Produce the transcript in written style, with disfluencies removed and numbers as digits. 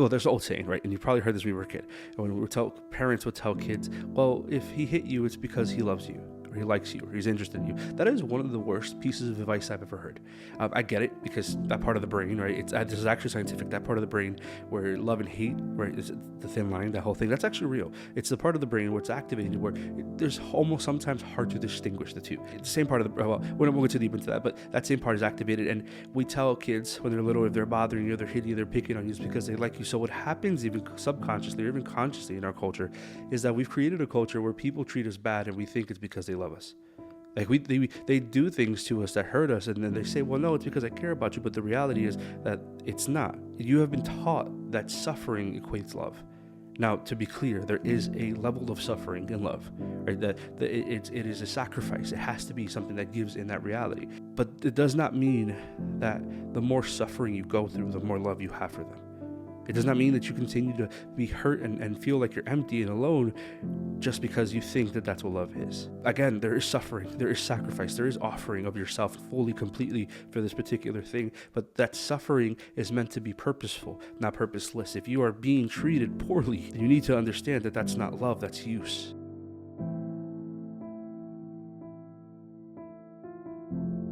well, there's an old saying, right? And you probably heard this when we were a kid. And when parents would tell kids, well, if he hit you, it's because he loves you, or he likes you, or he's interested in you. That is one of the worst pieces of advice I've ever heard. I get it, because that part of the brain, right? This is actually scientific. That part of the brain where love and hate, right, is the thin line, that whole thing, that's actually real. It's the part of the brain where it's activated, where there's almost sometimes hard to distinguish the two. It's the same part of the, well, we won't go too deep into that, but that same part is activated. And we tell kids when they're little, if they're bothering you, they're hitting you, they're picking on you, it's because they like you. So what happens, even subconsciously or even consciously in our culture, is that we've created a culture where people treat us bad and we think it's because they love us. Like they do things to us that hurt us, and then they say, well, no, it's because I care about you. But the reality is that it's not. You have been taught that suffering equates love. Now, to be clear, there is a level of suffering in love, right? It is a sacrifice. It has to be something that gives in that reality. But it does not mean that the more suffering you go through, the more love you have for them. It does not mean that you continue to be hurt and feel like you're empty and alone just because you think that that's what love is. Again, there is suffering, there is sacrifice, there is offering of yourself fully, completely for this particular thing. But that suffering is meant to be purposeful, not purposeless. If you are being treated poorly, you need to understand that that's not love, that's use.